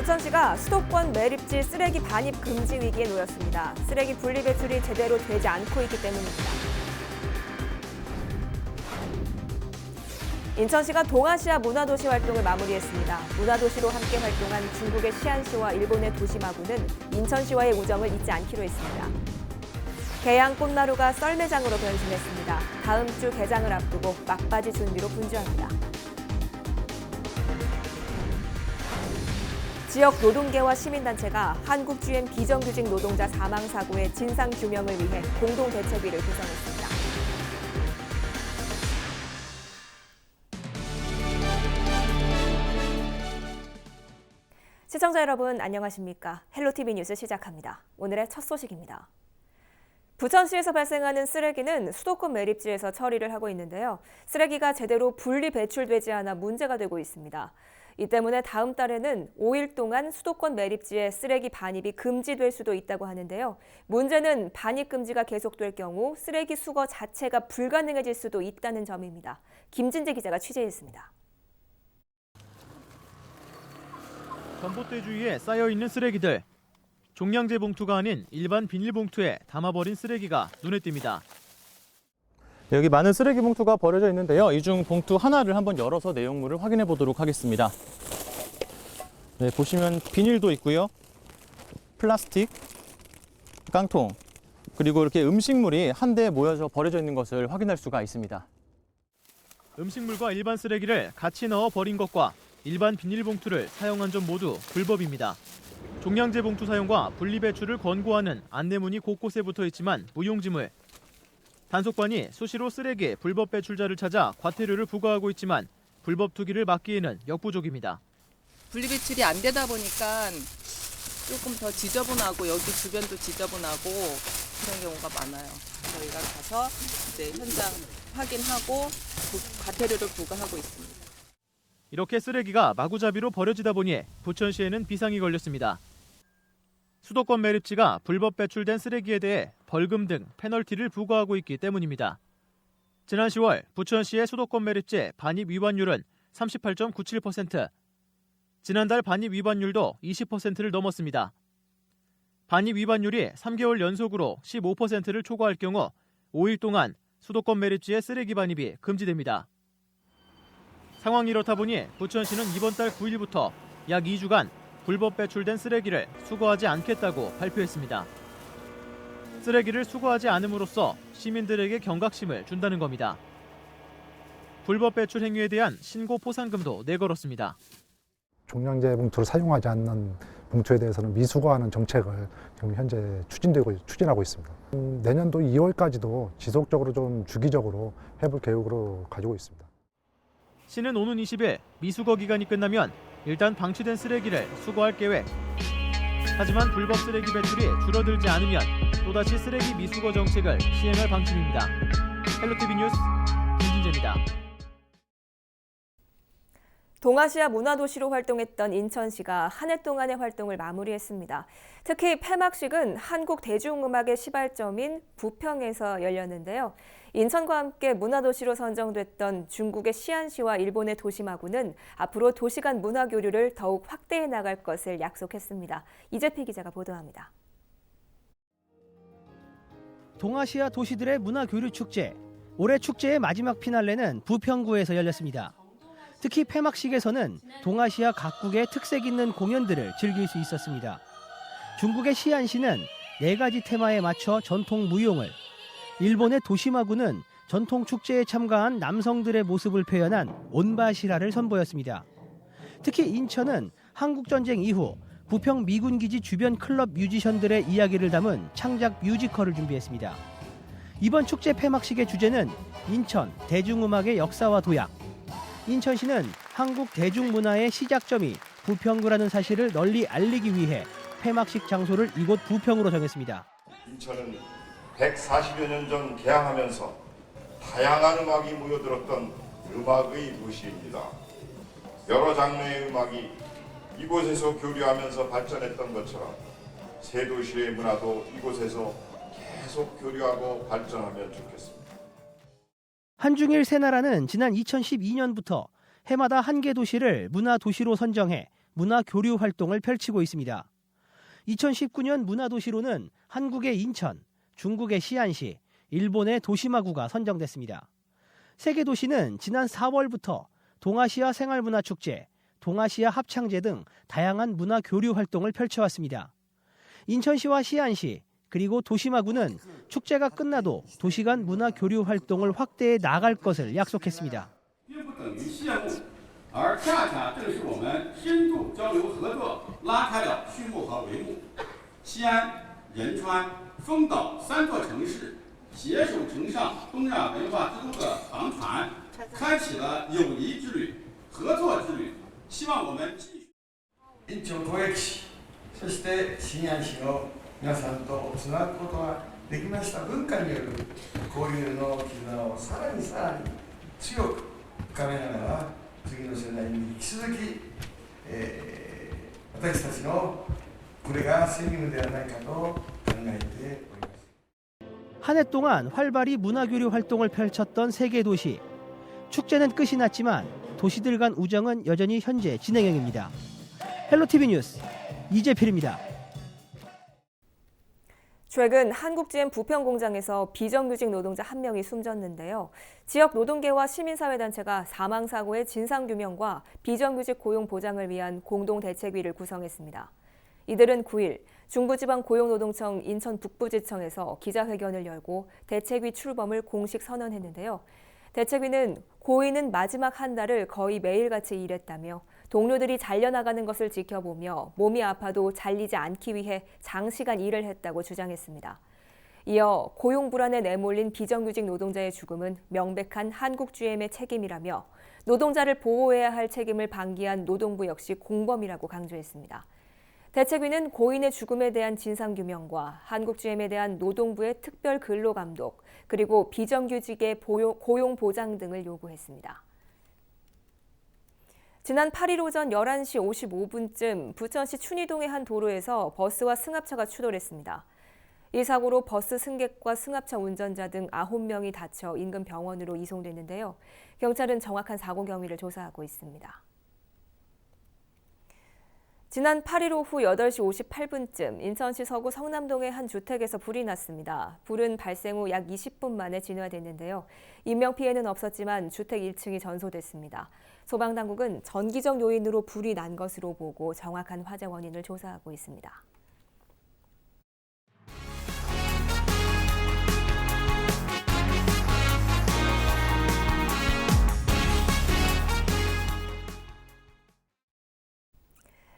부천시가 수도권 매립지 쓰레기 반입 금지 위기에 놓였습니다. 쓰레기 분리 배출이 제대로 되지 않고 있기 때문입니다. 인천시가 동아시아 문화도시 활동을 마무리했습니다. 문화도시로 함께 활동한 중국의 시안시와 일본의 도시마구는 인천시와의 우정을 잊지 않기로 했습니다. 개양 꽃나루가 썰매장으로 변신했습니다. 다음 주 개장을 앞두고 막바지 준비로 분주합니다. 지역 노동계와 시민단체가 한국 GM 비정규직 노동자 사망 사고의 진상 규명을 위해 공동 대책위를 구성했습니다. 시청자 여러분 안녕하십니까? 헬로티비 뉴스 시작합니다. 오늘의 첫 소식입니다. 부천시에서 발생하는 쓰레기는 수도권 매립지에서 처리를 하고 있는데요. 쓰레기가 제대로 분리 배출되지 않아 문제가 되고 있습니다. 이 때문에 다음 달에는 5일 동안 수도권 매립지에 쓰레기 반입이 금지될 수도 있다고 하는데요. 문제는 반입 금지가 계속될 경우 쓰레기 수거 자체가 불가능해질 수도 있다는 점입니다. 김진재 기자가 취재했습니다. 전봇대 주위에 쌓여있는 쓰레기들. 종량제 봉투가 아닌 일반 비닐봉투에 담아버린 쓰레기가 눈에 띕니다. 여기 많은 쓰레기 봉투가 버려져 있는데요. 이 중 봉투 하나를 한번 열어서 내용물을 확인해 보도록 하겠습니다. 네, 보시면 비닐도 있고요. 플라스틱, 깡통, 그리고 이렇게 음식물이 한데 모여서 버려져 있는 것을 확인할 수가 있습니다. 음식물과 일반 쓰레기를 같이 넣어 버린 것과 일반 비닐봉투를 사용한 점 모두 불법입니다. 종량제 봉투 사용과 분리배출을 권고하는 안내문이 곳곳에 붙어 있지만 무용지물. 단속반이 수시로 쓰레기 불법 배출자를 찾아 과태료를 부과하고 있지만 불법 투기를 막기에는 역부족입니다. 분리배출이 안 되다 보니까 조금 더 지저분하고 여기 주변도 지저분하고 그런 경우가 많아요. 저희가 가서 이제 현장 확인하고 과태료를 부과하고 있습니다. 이렇게 쓰레기가 마구잡이로 버려지다 보니 부천시에는 비상이 걸렸습니다. 수도권 매립지가 불법 배출된 쓰레기에 대해 벌금 등 페널티를 부과하고 있기 때문입니다. 지난 10월 부천시의 수도권 매립지 반입 위반율은 38.97%, 지난달 반입 위반율도 20%를 넘었습니다. 반입 위반율이 3개월 연속으로 15%를 초과할 경우 5일 동안 수도권 매립지의 쓰레기 반입이 금지됩니다. 상황이 이렇다 보니 부천시는 이번 달 9일부터 약 2주간 불법 배출된 쓰레기를 수거하지 않겠다고 발표했습니다. 쓰레기를 수거하지 않음으로써 시민들에게 경각심을 준다는 겁니다. 불법 배출 행위에 대한 신고 포상금도 내걸었습니다. 종량제 봉투를 사용하지 않는 봉투에 대해서는 미수거하는 정책을 지금 현재 추진하고 있습니다. 내년도 2월까지도 지속적으로 좀 주기적으로 해볼 계획으로 가지고 있습니다. 시는 오는 20일 미수거 기간이 끝나면 일단 방치된 쓰레기를 수거할 계획. 하지만 불법 쓰레기 배출이 줄어들지 않으면 또다시 쓰레기 미수거 정책을 시행할 방침입니다. 헬로티비 뉴스 김진재입니다. 동아시아 문화도시로 활동했던 인천시가 한 해 동안의 활동을 마무리했습니다. 특히 폐막식은 한국 대중음악의 시발점인 부평에서 열렸는데요. 인천과 함께 문화도시로 선정됐던 중국의 시안시와 일본의 도시마구는 앞으로 도시 간 문화 교류를 더욱 확대해 나갈 것을 약속했습니다. 이재필 기자가 보도합니다. 동아시아 도시들의 문화 교류 축제. 올해 축제의 마지막 피날레는 부평구에서 열렸습니다. 특히 폐막식에서는 동아시아 각국의 특색 있는 공연들을 즐길 수 있었습니다. 중국의 시안시는 4가지 테마에 맞춰 전통 무용을, 일본의 도시마구는 전통 축제에 참가한 남성들의 모습을 표현한 온바시라를 선보였습니다. 특히 인천은 한국전쟁 이후 부평 미군기지 주변 클럽 뮤지션들의 이야기를 담은 창작 뮤지컬을 준비했습니다. 이번 축제 폐막식의 주제는 인천 대중음악의 역사와 도약. 인천시는 한국 대중문화의 시작점이 부평구라는 사실을 널리 알리기 위해 폐막식 장소를 이곳 부평으로 정했습니다. 인천은 140여 년 전 개항하면서 다양한 음악이 모여들었던 음악의 도시입니다. 여러 장르의 음악이 이곳에서 교류하면서 발전했던 것처럼 새 도시의 문화도 이곳에서 계속 교류하고 발전하면 좋겠습니다. 한중일 세 나라는 지난 2012년부터 해마다 한 개 도시를 문화 도시로 선정해 문화 교류 활동을 펼치고 있습니다. 2019년 문화도시로는 한국의 인천, 중국의 시안시, 일본의 도시마구가 선정됐습니다. 세 개 도시는 지난 4월부터 동아시아 생활문화축제, 동아시아 합창제 등 다양한 문화 교류 활동을 펼쳐왔습니다. 인천시와 시안시, 그리고 도시마구는 축제가 끝나도 도시 간 문화 교류 활동을 확대해 나갈 것을 약속했습니다. 而恰恰正是我们深度交流合作拉开了序幕和帷幕。西安、仁川、丰岛3座城市携手乘上东亚文化之都的航船，开启了友谊之旅、合作之旅。希望我们继续。一丁交易、そして新安市の皆さんとつなぐことができました。文化による交流の絆をさらに強く深めながら。次の世代に引き続き、私たちのこれが責務ではないかと考えております。 한 해 동안 활발히 문화교류 활동을 펼쳤던 세 개 도시. 축제는 끝이 났지만 도시들 간 우정은 여전히 현재 진행형입니다. 헬로티비 뉴스 이재필입니다. 최근 한국 GM 부평 공장에서 비정규직 노동자 1명이 숨졌는데요. 지역 노동계와 시민사회단체가 사망사고의 진상규명과 비정규직 고용 보장을 위한 공동대책위를 구성했습니다. 이들은 9일 중부지방고용노동청 인천 북부지청에서 기자회견을 열고 대책위 출범을 공식 선언했는데요. 대책위는 고인은 마지막 한 달을 거의 매일같이 일했다며 동료들이 잘려나가는 것을 지켜보며 몸이 아파도 잘리지 않기 위해 장시간 일을 했다고 주장했습니다. 이어 고용 불안에 내몰린 비정규직 노동자의 죽음은 명백한 한국 GM의 책임이라며 노동자를 보호해야 할 책임을 방기한 노동부 역시 공범이라고 강조했습니다. 대책위는 고인의 죽음에 대한 진상규명과 한국 GM에 대한 노동부의 특별 근로감독, 그리고 비정규직의 고용 보장 등을 요구했습니다. 지난 8일 오전 11시 55분쯤 부천시 춘희동의 한 도로에서 버스와 승합차가 추돌했습니다. 이 사고로 버스 승객과 승합차 운전자 등 9명이 다쳐 인근 병원으로 이송됐는데요. 경찰은 정확한 사고 경위를 조사하고 있습니다. 지난 8일 오후 8시 58분쯤 인천시 서구 성남동의 한 주택에서 불이 났습니다. 불은 발생 후 약 20분 만에 진화됐는데요. 인명피해는 없었지만 주택 1층이 전소됐습니다. 소방당국은 전기적 요인으로 불이 난 것으로 보고 정확한 화재 원인을 조사하고 있습니다.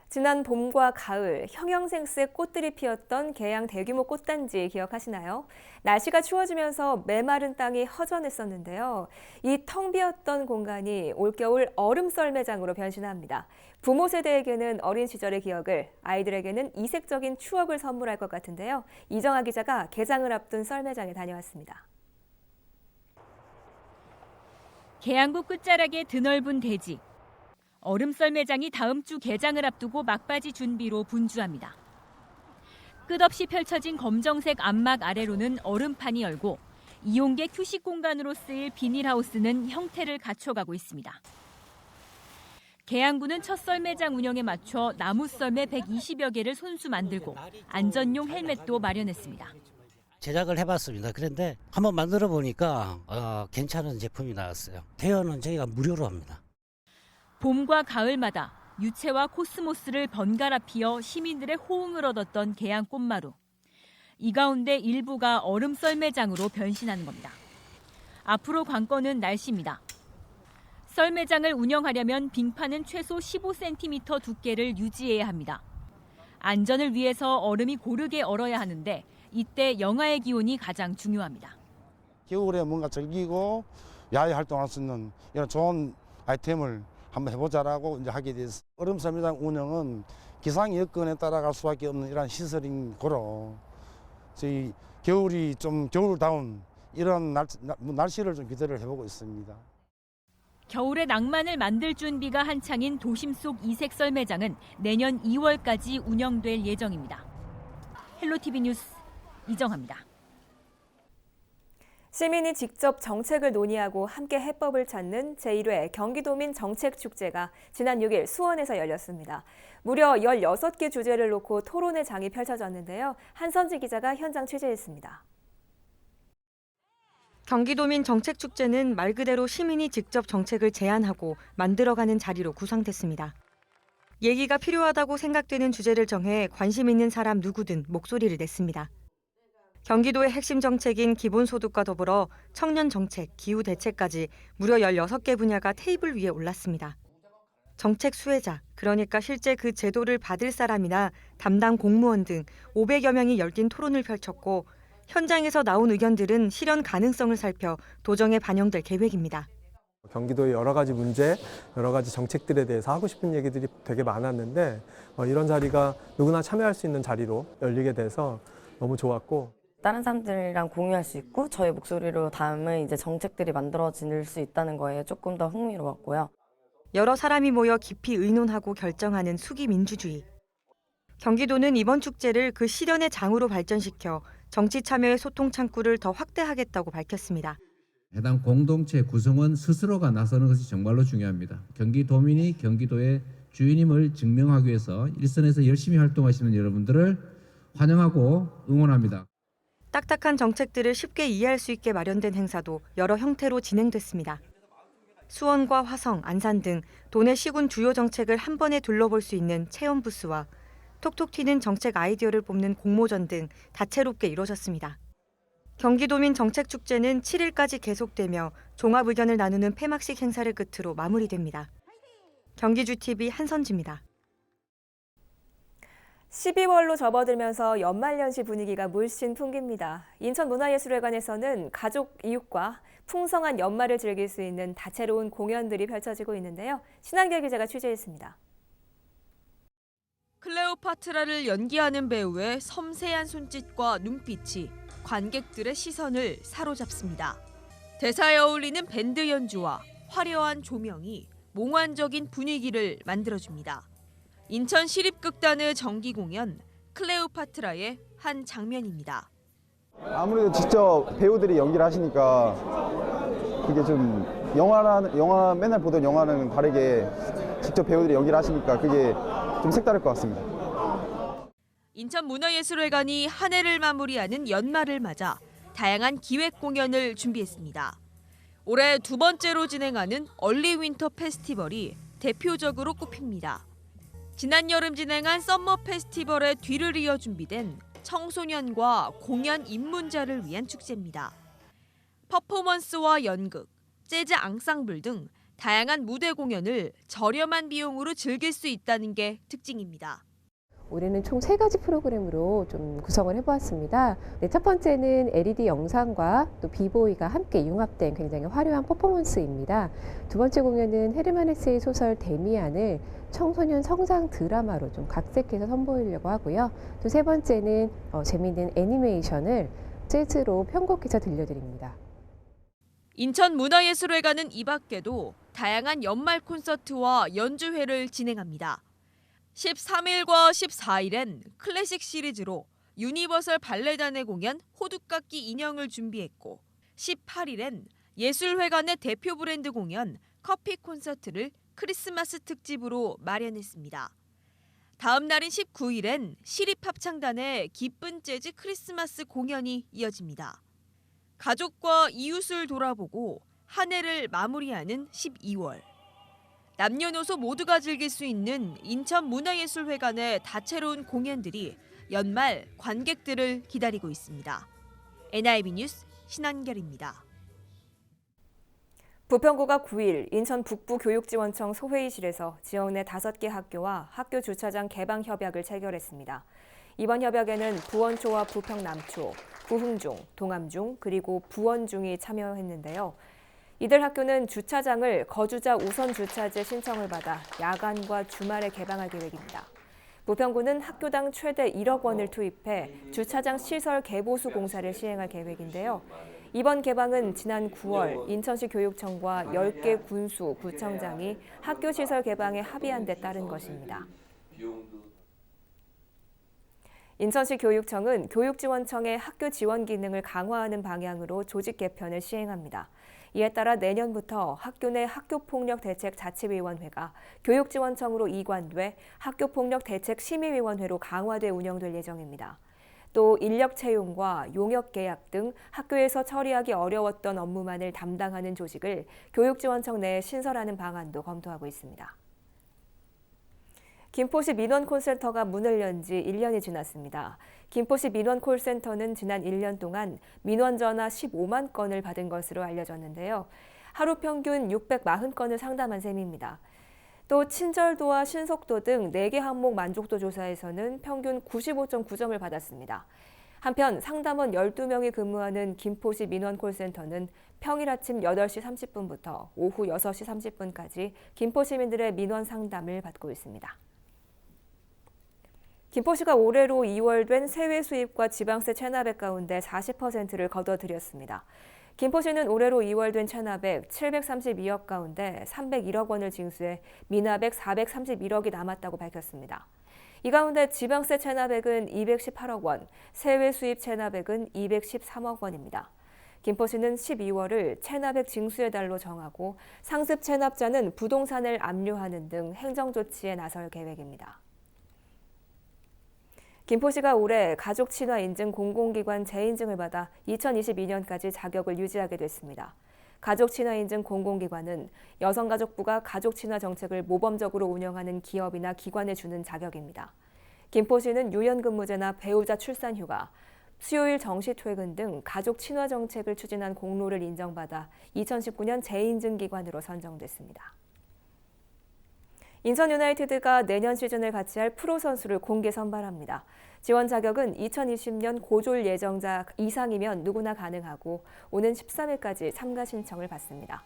지난 봄과 가을 형형생스의 꽃들이 피었던 계양 대규모 꽃단지 기억하시나요? 날씨가 추워지면서 메마른 땅이 허전했었는데요. 이 텅 비었던 공간이 올겨울 얼음 썰매장으로 변신합니다. 부모 세대에게는 어린 시절의 기억을, 아이들에게는 이색적인 추억을 선물할 것 같은데요. 이정아 기자가 개장을 앞둔 썰매장에 다녀왔습니다. 계양구 끝자락의 드넓은 대지. 얼음 썰매장이 다음 주 개장을 앞두고 막바지 준비로 분주합니다. 끝없이 펼쳐진 검정색 암막 아래로는 얼음판이 열고 이용객 휴식 공간으로 쓰일 비닐하우스는 형태를 갖춰가고 있습니다. 계양구는 첫 썰매장 운영에 맞춰 나무 썰매 120여 개를 손수 만들고 안전용 헬멧도 마련했습니다. 제작을 해봤습니다. 그런데 한번 만들어 보니까 괜찮은 제품이 나왔어요. 대여는 저희가 무료로 합니다. 봄과 가을마다 유채와 코스모스를 번갈아 피어 시민들의 호응을 얻었던 계양 꽃마루. 이 가운데 일부가 얼음 썰매장으로 변신하는 겁니다. 앞으로 관건은 날씨입니다. 썰매장을 운영하려면 빙판은 최소 15cm 두께를 유지해야 합니다. 안전을 위해서 얼음이 고르게 얼어야 하는데 이때 영하의 기온이 가장 중요합니다. 겨울에 뭔가 즐기고 야외 활동할 수 있는 이런 좋은 아이템을 한번 해보자라고 이제 하게 됐어요. 얼음 썰매장 운영은 기상 여건에 따라갈 수밖에 없는 이런 시설인 거로 저희 겨울이 좀 겨울다운 이런 날씨를 좀 기대를 해보고 있습니다. 겨울의 낭만을 만들 준비가 한창인 도심 속 이색 썰매장은 내년 2월까지 운영될 예정입니다. 헬로티비 뉴스 이정아입니다. 시민이 직접 정책을 논의하고 함께 해법을 찾는 제1회 경기도민 정책축제가 지난 6일 수원에서 열렸습니다. 무려 16개 주제를 놓고 토론회 장이 펼쳐졌는데요. 한선지 기자가 현장 취재했습니다. 경기도민 정책축제는 말 그대로 시민이 직접 정책을 제안하고 만들어가는 자리로 구성됐습니다. 얘기가 필요하다고 생각되는 주제를 정해 관심 있는 사람 누구든 목소리를 냈습니다. 경기도의 핵심 정책인 기본소득과 더불어 청년 정책, 기후 대책까지 무려 16개 분야가 테이블 위에 올랐습니다. 정책 수혜자, 그러니까 실제 그 제도를 받을 사람이나 담당 공무원 등 500여 명이 열띤 토론을 펼쳤고 현장에서 나온 의견들은 실현 가능성을 살펴 도정에 반영될 계획입니다. 경기도의 여러 가지 문제, 여러 가지 정책들에 대해서 하고 싶은 얘기들이 되게 많았는데 이런 자리가 누구나 참여할 수 있는 자리로 열리게 돼서 너무 좋았고 다른 사람들이랑 공유할 수 있고 저의 목소리로 담은 이제 정책들이 만들어질 수 있다는 거에 조금 더 흥미로웠고요. 여러 사람이 모여 깊이 의논하고 결정하는 수기 민주주의. 경기도는 이번 축제를 그 실현의 장으로 발전시켜 정치 참여의 소통 창구를 더 확대하겠다고 밝혔습니다. 해당 공동체 구성원 스스로가 나서는 것이 정말로 중요합니다. 경기도민이 경기도의 주인임을 증명하기 위해서 일선에서 열심히 활동하시는 여러분들을 환영하고 응원합니다. 딱딱한 정책들을 쉽게 이해할 수 있게 마련된 행사도 여러 형태로 진행됐습니다. 수원과 화성, 안산 등 도내 시군 주요 정책을 한 번에 둘러볼 수 있는 체험 부스와 톡톡 튀는 정책 아이디어를 뽑는 공모전 등 다채롭게 이루어졌습니다. 경기도민 정책축제는 7일까지 계속되며 종합 의견을 나누는 폐막식 행사를 끝으로 마무리됩니다. 경기주TV 한선지입니다. 12월로 접어들면서 연말연시 분위기가 물씬 풍깁니다. 인천문화예술회관에서는 가족, 이웃과 풍성한 연말을 즐길 수 있는 다채로운 공연들이 펼쳐지고 있는데요. 신한결 기자가 취재했습니다. 클레오파트라를 연기하는 배우의 섬세한 손짓과 눈빛이 관객들의 시선을 사로잡습니다. 대사에 어울리는 밴드 연주와 화려한 조명이 몽환적인 분위기를 만들어줍니다. 인천시립극단의 정기 공연 클레오파트라의 한 장면입니다. 아무래도 직접 배우들이 연기를 하시니까 그게 좀 영화 맨날 보던 영화는 다르게 직접 배우들이 연기를 하시니까 그게 좀 색다를 것 같습니다. 인천문화예술회관이 한 해를 마무리하는 연말을 맞아 다양한 기획 공연을 준비했습니다. 올해 두 번째로 진행하는 얼리 윈터 페스티벌이 대표적으로 꼽힙니다. 지난 여름 진행한 썸머 페스티벌의 뒤를 이어 준비된 청소년과 공연 입문자를 위한 축제입니다. 퍼포먼스와 연극, 재즈 앙상블 등 다양한 무대 공연을 저렴한 비용으로 즐길 수 있다는 게 특징입니다. 올해는 총 3가지 프로그램으로 좀 구성을 해보았습니다. 네, 첫 번째는 LED 영상과 또 비보이가 함께 융합된 굉장히 화려한 퍼포먼스입니다. 두 번째 공연은 헤르만 헤세의 소설 데미안을 청소년 성장 드라마로 좀 각색해서 선보이려고 하고요. 또 세 번째는 재미있는 애니메이션을 재즈로 편곡해서 들려드립니다. 인천문화예술회관은 이 밖에도 다양한 연말 콘서트와 연주회를 진행합니다. 13일과 14일엔 클래식 시리즈로 유니버설 발레단의 공연 호두깎이 인형을 준비했고 18일엔 예술회관의 대표 브랜드 공연 커피 콘서트를 크리스마스 특집으로 마련했습니다. 다음 날인 19일엔 시립합창단의 기쁜 재즈 크리스마스 공연이 이어집니다. 가족과 이웃을 돌아보고 한 해를 마무리하는 12월. 남녀노소 모두가 즐길 수 있는 인천문화예술회관의 다채로운 공연들이 연말 관객들을 기다리고 있습니다. NIB 뉴스 신한결입니다. 부평구가 9일 인천 북부교육지원청 소회의실에서 지역 내 5개 학교와 학교 주차장 개방 협약을 체결했습니다. 이번 협약에는 부원초와 부평남초, 부흥중, 동암중, 그리고 부원중이 참여했는데요. 이들 학교는 주차장을 거주자 우선 주차제 신청을 받아 야간과 주말에 개방할 계획입니다. 부평구는 학교당 최대 1억 원을 투입해 주차장 시설 개보수 공사를 시행할 계획인데요. 이번 개방은 지난 9월 인천시 교육청과 10개 군수, 구청장이 학교 시설 개방에 합의한 데 따른 것입니다. 인천시 교육청은 교육지원청의 학교 지원 기능을 강화하는 방향으로 조직 개편을 시행합니다. 이에 따라 내년부터 학교 내 학교폭력대책자치위원회가 교육지원청으로 이관돼 학교폭력대책심의위원회로 강화돼 운영될 예정입니다. 또 인력 채용과 용역 계약 등 학교에서 처리하기 어려웠던 업무만을 담당하는 조직을 교육지원청 내에 신설하는 방안도 검토하고 있습니다. 김포시 민원콜센터가 문을 연 지 1년이 지났습니다. 김포시 민원콜센터는 지난 1년 동안 민원 전화 15만 건을 받은 것으로 알려졌는데요. 하루 평균 640건을 상담한 셈입니다. 또 친절도와 신속도 등 4개 항목 만족도 조사에서는 평균 95.9점을 받았습니다. 한편 상담원 12명이 근무하는 김포시 민원콜센터는 평일 아침 8시 30분부터 오후 6시 30분까지 김포 시민들의 민원 상담을 받고 있습니다. 김포시가 올해로 2월 된 세외 수입과 지방세 체납액 가운데 40%를 거둬들였습니다. 김포시는 올해로 2월 된 체납액 732억 가운데 301억 원을 징수해 미납액 431억이 남았다고 밝혔습니다. 이 가운데 지방세 체납액은 218억 원, 세외 수입 체납액은 213억 원입니다. 김포시는 12월을 체납액 징수의 달로 정하고 상습 체납자는 부동산을 압류하는 등 행정조치에 나설 계획입니다. 김포시가 올해 가족 친화 인증 공공기관 재인증을 받아 2022년까지 자격을 유지하게 됐습니다. 가족 친화 인증 공공기관은 여성가족부가 가족 친화 정책을 모범적으로 운영하는 기업이나 기관에 주는 자격입니다. 김포시는 유연근무제나 배우자 출산휴가, 수요일 정시퇴근 등 가족 친화 정책을 추진한 공로를 인정받아 2019년 재인증기관으로 선정됐습니다. 인천 유나이티드가 내년 시즌을 같이 할 프로 선수를 공개 선발합니다. 지원 자격은 2020년 고졸 예정자 이상이면 누구나 가능하고 오는 13일까지 참가 신청을 받습니다.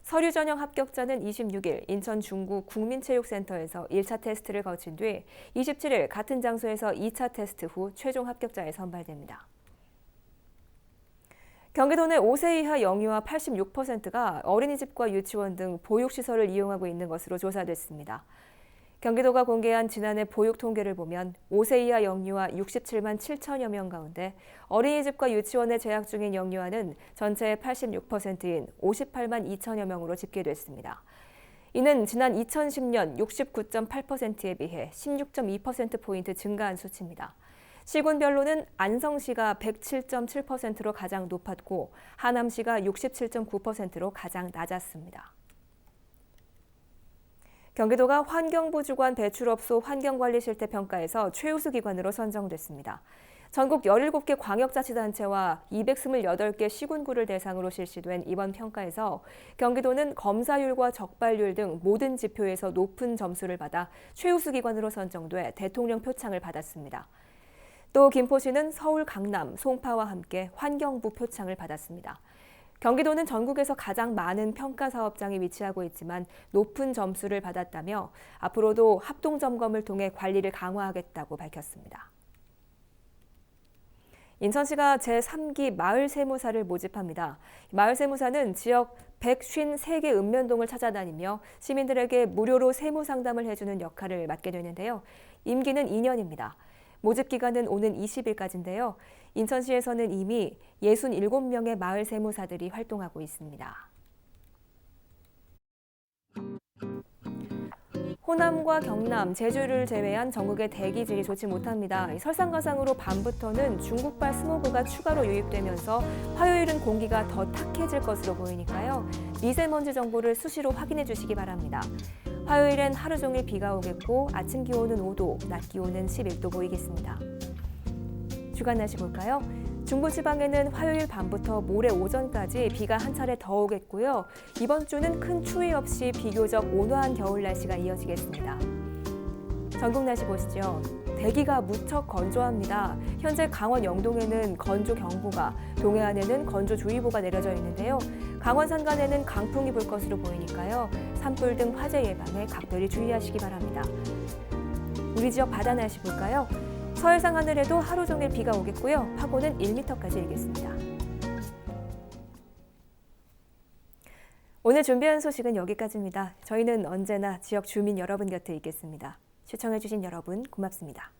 서류 전형 합격자는 26일 인천 중구 국민체육센터에서 1차 테스트를 거친 뒤 27일 같은 장소에서 2차 테스트 후 최종 합격자에 선발됩니다. 경기도 내 5세 이하 영유아 86%가 어린이집과 유치원 등 보육시설을 이용하고 있는 것으로 조사됐습니다. 경기도가 공개한 지난해 보육 통계를 보면 5세 이하 영유아 67만 7천여 명 가운데 어린이집과 유치원에 재학 중인 영유아는 전체의 86%인 58만 2천여 명으로 집계됐습니다. 이는 지난 2010년 69.8%에 비해 16.2%포인트 증가한 수치입니다. 시군별로는 안성시가 107.7%로 가장 높았고 하남시가 67.9%로 가장 낮았습니다. 경기도가 환경부 주관 배출업소 환경관리실태평가에서 최우수 기관으로 선정됐습니다. 전국 17개 광역자치단체와 228개 시군구를 대상으로 실시된 이번 평가에서 경기도는 검사율과 적발률 등 모든 지표에서 높은 점수를 받아 최우수 기관으로 선정돼 대통령 표창을 받았습니다. 또 김포시는 서울, 강남, 송파와 함께 환경부 표창을 받았습니다. 경기도는 전국에서 가장 많은 평가 사업장이 위치하고 있지만 높은 점수를 받았다며 앞으로도 합동 점검을 통해 관리를 강화하겠다고 밝혔습니다. 인천시가 제3기 마을세무사를 모집합니다. 마을세무사는 지역 153개 읍면동을 찾아다니며 시민들에게 무료로 세무 상담을 해주는 역할을 맡게 되는데요. 임기는 2년입니다. 모집 기간은 오는 20일까지인데요. 인천시에서는 이미 67명의 마을 세무사들이 활동하고 있습니다. 호남과 경남, 제주를 제외한 전국의 대기질이 좋지 못합니다. 설상가상으로 밤부터는 중국발 스모그가 추가로 유입되면서 화요일은 공기가 더 탁해질 것으로 보이니까요. 미세먼지 정보를 수시로 확인해 주시기 바랍니다. 화요일엔 하루 종일 비가 오겠고 아침 기온은 5도, 낮 기온은 11도 보이겠습니다. 주간 날씨 볼까요? 중부지방에는 화요일 밤부터 모레 오전까지 비가 한 차례 더 오겠고요. 이번 주는 큰 추위 없이 비교적 온화한 겨울 날씨가 이어지겠습니다. 전국 날씨 보시죠. 대기가 무척 건조합니다. 현재 강원 영동에는 건조경보가, 동해안에는 건조주의보가 내려져 있는데요. 강원 산간에는 강풍이 불 것으로 보이니까요. 산불 등 화재 예방에 각별히 주의하시기 바랍니다. 우리 지역 바다 날씨 볼까요? 서해상 하늘에도 하루 종일 비가 오겠고요. 파고는 1m까지 일겠습니다. 오늘 준비한 소식은 여기까지입니다. 저희는 언제나 지역 주민 여러분 곁에 있겠습니다. 시청해주신 여러분 고맙습니다.